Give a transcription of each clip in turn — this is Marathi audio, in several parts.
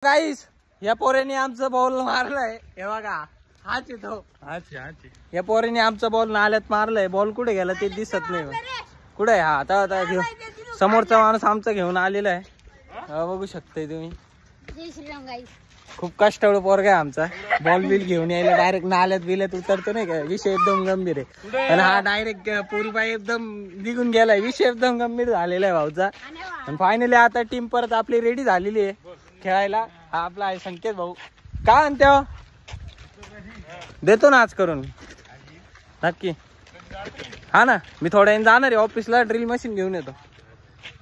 गाईस या पोरेने आमचं बॉल मारलंय हे बघा हाच येतो या पोरेने आमचं बॉल नाल्यात मारलंय बॉल कुठे गेला ते दिसत नाही कुठे आहे हा आता घेऊन समोरचा माणूस आमचा घेऊन आलेला आहे बघू शकताय तुम्ही जय श्रीराम गाईस खूप कष्टाळू पोरगा आहे आमचा बॉल बिल घेऊन यायला डायरेक्ट नाल्यात बिल्यात उतरतो नाही का विषय एकदम गंभीर आहे आणि हा डायरेक्ट पुरीबाई एकदम निघून गेलाय विषय एकदम गंभीर झालेला आहे भाऊचा आणि फायनली आता टीम परत आपली रेडी झालेली आहे खेळायला हा आपला आहे संकेत भाऊ का आणते देतो ना आज करून नक्की हा ना मी थोड्या वेळाने जाणार आहे ऑफिसला ड्रिल मशीन घेऊन येतो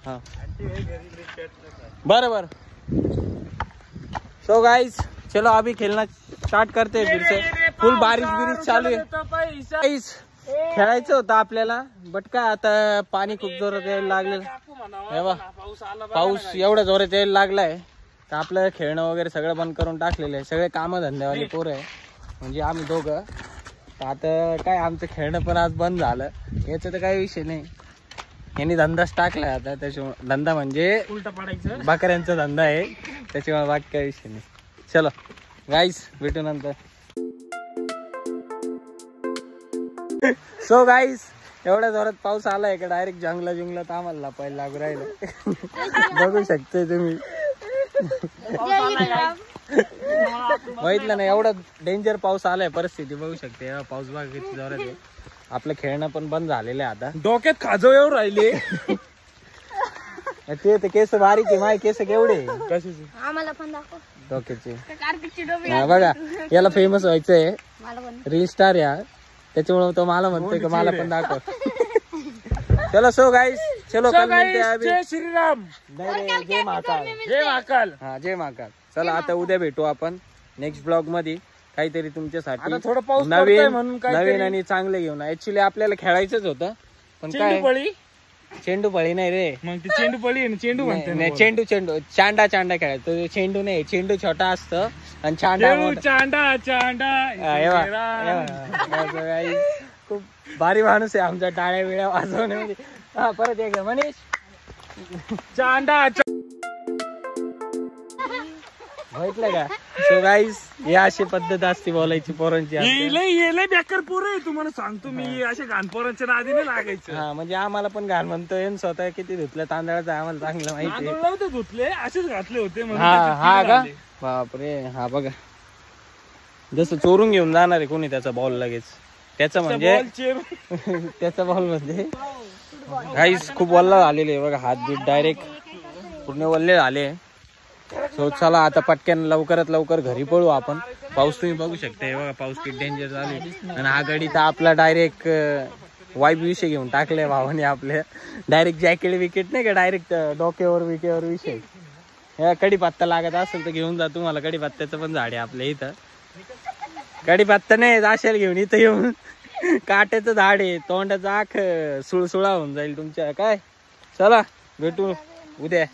हा बरं सो गाइस चलो अभी खेलना स्टार्ट करते फिर से फुल बारिश चालू आहे खेळायचं होतं आपल्याला बट काय आता पाणी खूप जोरात यायला लागलेलं पाऊस एवढ्या जोरात यायला लागलाय तर आपलं खेळणं वगैरे सगळं बंद करून टाकलेलं आहे सगळे कामं धंद्यावाले पोरं आहे म्हणजे आम्ही दोघं तर आता काय आमचं खेळणं पण आज बंद झालं याचा तर काही विषय नाही यांनी धंदाच टाकलाय आता त्याच्यामुळे धंदा म्हणजे उलटा पाडायचं बकऱ्यांचा धंदा आहे त्याच्यामुळे बाकी काही विषय नाही चलो गाईस भेटू नंतर सो गाईस एवढ्या जोरात पाऊस आलाय का डायरेक्ट जंगलात आम्हाला लपायला लागू राहिलं बघू शकते तुम्ही बघितलं ना एवढा डेंजर पाऊस आलाय परिस्थिती बघू शकते पाऊस बघा किती जोरात आहे आपलं खेळणं पण बंद झालेलं आहे आता डोक्यात खाजव येऊ राहिले ते केस बारीक आहे माझे केस केवढे कशाचे आम्हाला पण दाखव डोक्याचे बघा याला फेमस व्हायचंय रील स्टार या त्याच्यामुळे तो मला म्हणतोय का मला पण दाखव चलो सो गाइस चलो कल मिलते हैं अभी जय श्रीराम नाही जय महाकाल हा जय महाकाल चला आता उद्या भेटू आपण नेक्स्ट ब्लॉग मध्ये काहीतरी तुमच्यासाठी नवीन आणि चांगले घेऊन ऍक्च्युली आपल्याला खेळायचंच होतं पण काय चेंडू पळी नाही रे मग ती चेंडू पळी चेंडू म्हणते चेंडू चांडा खेळायचं चेंडू नाही चेंडू छोटा असतं आणि खूप भारी माणूस आहे आमच्या टाळ्या बिळ्या वाजवण्यामध्ये हा परत एक मनीष म्हटलं का सो गाईस या अशी पद्धत असते बोलायची पोरांची बेकार पोर आहे तुम्हाला सांगतो मी अशा घाण पोरांच्या नादीने लागायचं हा म्हणजे आम्हाला पण घाण म्हणतोय स्वतः किती धुतलं तांदळाचं आम्हाला चांगलं माहिती धुतले असेच घातले होते हा का बापरे हा बघा जसं चोरून घेऊन जाणार आहे कोणी त्याचा बॉल लगेच त्याचा म्हणजे त्याचा बॉल म्हणजे गाईस खूप वल्ला झालेले आहे बघा हात बीट डायरेक्ट पूर्ण वल्ले झाले सो चला आता पटक्यान लवकरात लवकर घरी पळू आपण पाऊस तुम्ही बघू शकता बघा पाऊस किती डेंजर झाले आणि हा गडी तर आपला डायरेक्ट वाईब विषय घेऊन टाकलाय भावाने आपल्या डायरेक्ट जॅकेट विकेट नाही का डायरेक्ट डोक्यावर विकेवर विषय कडीपत्ता लागत असेल तर घेऊन जा तुम्हाला कडीपत्त्याचं पण झाड आहे आपल्या इथं कडीपत्ता नाही असेल घेऊन इथं येऊन काट्याचं झाड आहे तोंडाचं आख सुळसुळा होऊन जाईल तुमच्या काय चला भेटू उद्या